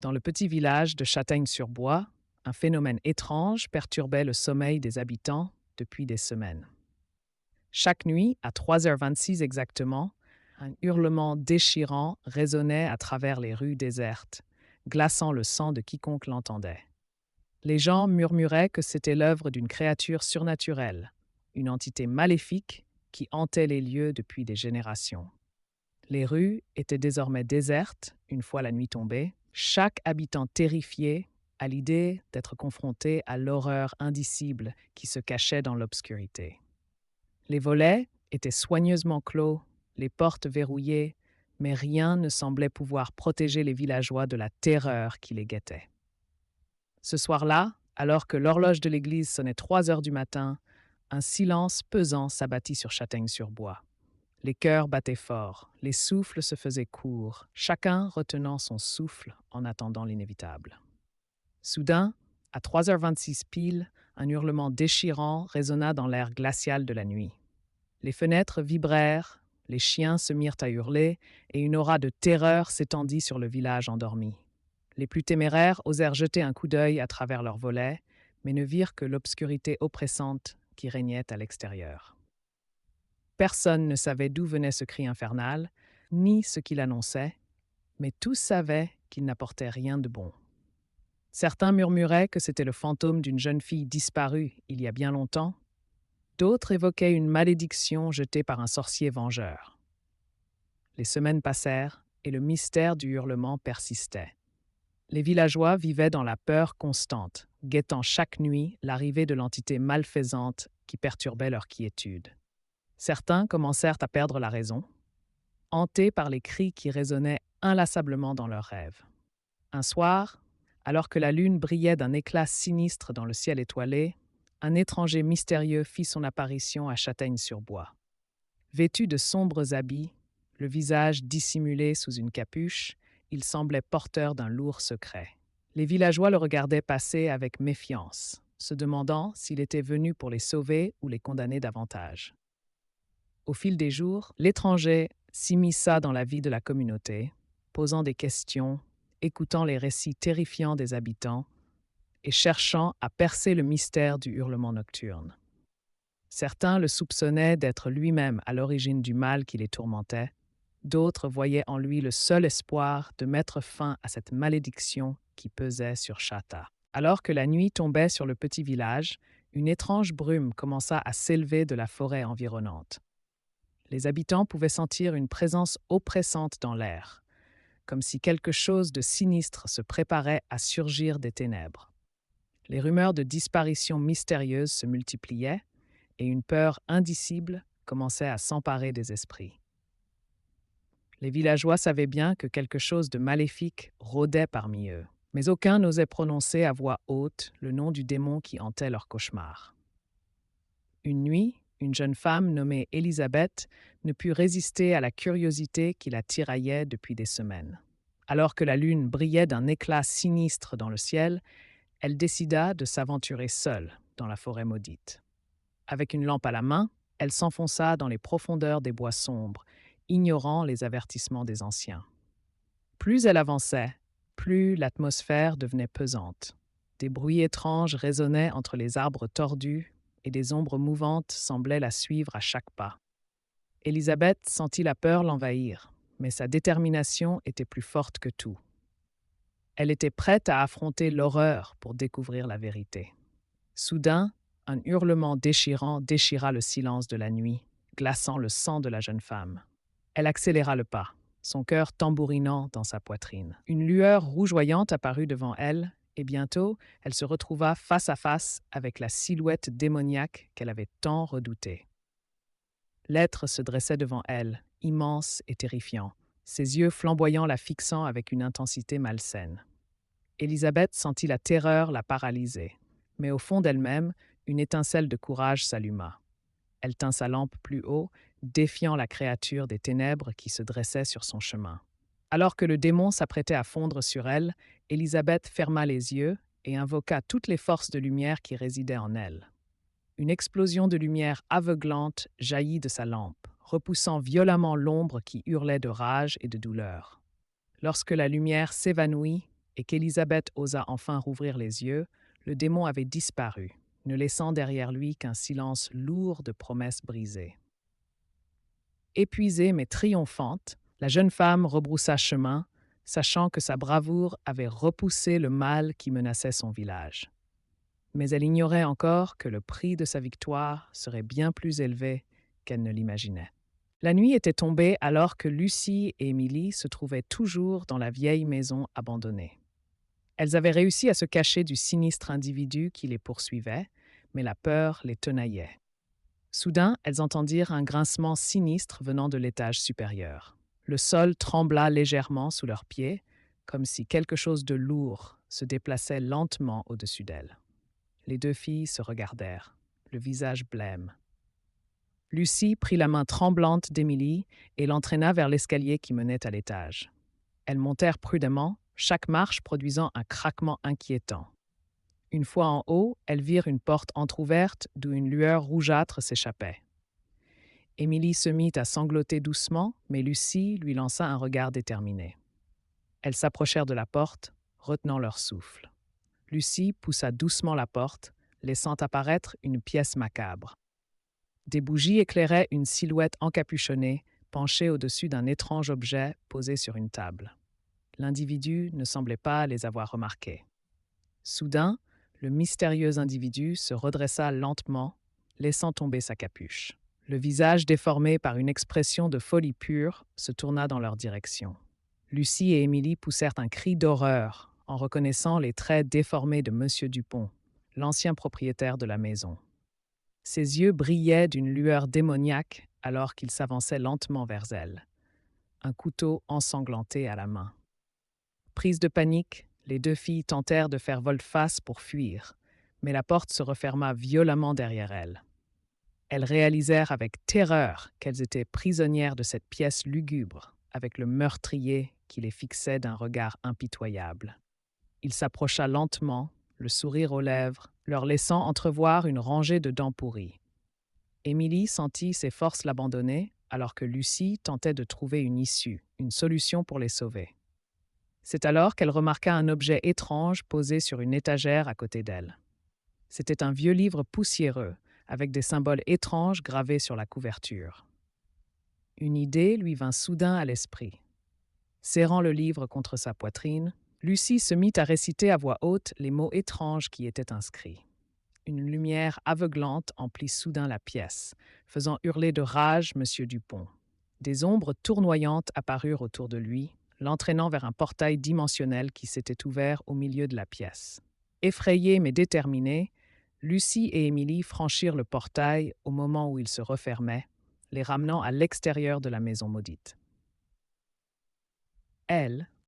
Dans le petit village de Châtaigne-sur-Bois, un phénomène étrange perturbait le sommeil des habitants depuis des semaines. Chaque nuit, à 3h26 exactement, un hurlement déchirant résonnait à travers les rues désertes, glaçant le sang de quiconque l'entendait. Les gens murmuraient que c'était l'œuvre d'une créature surnaturelle, une entité maléfique qui hantait les lieux depuis des générations. Les rues étaient désormais désertes une fois la nuit tombée, chaque habitant terrifié à l'idée d'être confronté à l'horreur indicible qui se cachait dans l'obscurité. Les volets étaient soigneusement clos, les portes verrouillées, mais rien ne semblait pouvoir protéger les villageois de la terreur qui les guettait. Ce soir-là, alors que l'horloge de l'église sonnait 3 heures du matin, un silence pesant s'abattit sur Châtaigne-sur-Bois. Les cœurs battaient fort, les souffles se faisaient courts, chacun retenant son souffle en attendant l'inévitable. Soudain, à 3h26 pile, un hurlement déchirant résonna dans l'air glacial de la nuit. Les fenêtres vibrèrent, les chiens se mirent à hurler, et une aura de terreur s'étendit sur le village endormi. Les plus téméraires osèrent jeter un coup d'œil à travers leurs volets, mais ne virent que l'obscurité oppressante qui régnait à l'extérieur. Personne ne savait d'où venait ce cri infernal, ni ce qu'il annonçait, mais tous savaient qu'il n'apportait rien de bon. Certains murmuraient que c'était le fantôme d'une jeune fille disparue il y a bien longtemps, d'autres évoquaient une malédiction jetée par un sorcier vengeur. Les semaines passèrent et le mystère du hurlement persistait. Les villageois vivaient dans la peur constante, guettant chaque nuit l'arrivée de l'entité malfaisante qui perturbait leur quiétude. Certains commencèrent à perdre la raison, hantés par les cris qui résonnaient inlassablement dans leurs rêves. Un soir, alors que la lune brillait d'un éclat sinistre dans le ciel étoilé, un étranger mystérieux fit son apparition à Châtaigne-sur-Bois. Vêtu de sombres habits, le visage dissimulé sous une capuche, il semblait porteur d'un lourd secret. Les villageois le regardaient passer avec méfiance, se demandant s'il était venu pour les sauver ou les condamner davantage. Au fil des jours, l'étranger s'immisça dans la vie de la communauté, posant des questions, écoutant les récits terrifiants des habitants et cherchant à percer le mystère du hurlement nocturne. Certains le soupçonnaient d'être lui-même à l'origine du mal qui les tourmentait, d'autres voyaient en lui le seul espoir de mettre fin à cette malédiction qui pesait sur Chata. Alors que la nuit tombait sur le petit village, une étrange brume commença à s'élever de la forêt environnante. Les habitants pouvaient sentir une présence oppressante dans l'air, comme si quelque chose de sinistre se préparait à surgir des ténèbres. Les rumeurs de disparitions mystérieuses se multipliaient et une peur indicible commençait à s'emparer des esprits. Les villageois savaient bien que quelque chose de maléfique rôdait parmi eux, mais aucun n'osait prononcer à voix haute le nom du démon qui hantait leurs cauchemars. Une nuit, une jeune femme nommée Élisabeth ne put résister à la curiosité qui la tiraillait depuis des semaines. Alors que la lune brillait d'un éclat sinistre dans le ciel, elle décida de s'aventurer seule dans la forêt maudite. Avec une lampe à la main, elle s'enfonça dans les profondeurs des bois sombres, ignorant les avertissements des anciens. Plus elle avançait, plus l'atmosphère devenait pesante. Des bruits étranges résonnaient entre les arbres tordus et des ombres mouvantes semblaient la suivre à chaque pas. Élisabeth sentit la peur l'envahir, mais sa détermination était plus forte que tout. Elle était prête à affronter l'horreur pour découvrir la vérité. Soudain, un hurlement déchirant déchira le silence de la nuit, glaçant le sang de la jeune femme. Elle accéléra le pas, son cœur tambourinant dans sa poitrine. Une lueur rougeoyante apparut devant elle, et bientôt, elle se retrouva face à face avec la silhouette démoniaque qu'elle avait tant redoutée. L'être se dressait devant elle, immense et terrifiant, ses yeux flamboyants la fixant avec une intensité malsaine. Élisabeth sentit la terreur la paralyser, mais au fond d'elle-même, une étincelle de courage s'alluma. Elle tint sa lampe plus haut, défiant la créature des ténèbres qui se dressait sur son chemin. Alors que le démon s'apprêtait à fondre sur elle, Élisabeth ferma les yeux et invoqua toutes les forces de lumière qui résidaient en elle. Une explosion de lumière aveuglante jaillit de sa lampe, repoussant violemment l'ombre qui hurlait de rage et de douleur. Lorsque la lumière s'évanouit, et qu'Élisabeth osa enfin rouvrir les yeux, le démon avait disparu, ne laissant derrière lui qu'un silence lourd de promesses brisées. Épuisée mais triomphante, la jeune femme rebroussa chemin, sachant que sa bravoure avait repoussé le mal qui menaçait son village. Mais elle ignorait encore que le prix de sa victoire serait bien plus élevé qu'elle ne l'imaginait. La nuit était tombée alors que Lucie et Émilie se trouvaient toujours dans la vieille maison abandonnée. Elles avaient réussi à se cacher du sinistre individu qui les poursuivait, mais la peur les tenaillait. Soudain, elles entendirent un grincement sinistre venant de l'étage supérieur. Le sol trembla légèrement sous leurs pieds, comme si quelque chose de lourd se déplaçait lentement au-dessus d'elles. Les deux filles se regardèrent, le visage blême. Lucie prit la main tremblante d'Émilie et l'entraîna vers l'escalier qui menait à l'étage. Elles montèrent prudemment, chaque marche produisant un craquement inquiétant. Une fois en haut, elles virent une porte entr'ouverte d'où une lueur rougeâtre s'échappait. Émilie se mit à sangloter doucement, mais Lucie lui lança un regard déterminé. Elles s'approchèrent de la porte, retenant leur souffle. Lucie poussa doucement la porte, laissant apparaître une pièce macabre. Des bougies éclairaient une silhouette encapuchonnée, penchée au-dessus d'un étrange objet posé sur une table. L'individu ne semblait pas les avoir remarqués. Soudain, le mystérieux individu se redressa lentement, laissant tomber sa capuche. Le visage déformé par une expression de folie pure se tourna dans leur direction. Lucie et Émilie poussèrent un cri d'horreur en reconnaissant les traits déformés de Monsieur Dupont, l'ancien propriétaire de la maison. Ses yeux brillaient d'une lueur démoniaque alors qu'il s'avançait lentement vers elles, un couteau ensanglanté à la main. Prises de panique, les deux filles tentèrent de faire volte-face pour fuir, mais la porte se referma violemment derrière elles. Elles réalisèrent avec terreur qu'elles étaient prisonnières de cette pièce lugubre, avec le meurtrier qui les fixait d'un regard impitoyable. Il s'approcha lentement, le sourire aux lèvres, leur laissant entrevoir une rangée de dents pourries. Émilie sentit ses forces l'abandonner, alors que Lucie tentait de trouver une issue, une solution pour les sauver. C'est alors qu'elle remarqua un objet étrange posé sur une étagère à côté d'elle. C'était un vieux livre poussiéreux, avec des symboles étranges gravés sur la couverture. Une idée lui vint soudain à l'esprit. Serrant le livre contre sa poitrine, Lucie se mit à réciter à voix haute les mots étranges qui y étaient inscrits. Une lumière aveuglante emplit soudain la pièce, faisant hurler de rage Monsieur Dupont. Des ombres tournoyantes apparurent autour de lui, l'entraînant vers un portail dimensionnel qui s'était ouvert au milieu de la pièce. Effrayées mais déterminées, Lucie et Émilie franchirent le portail au moment où il se refermait, les ramenant à l'extérieur de la maison maudite. Elles,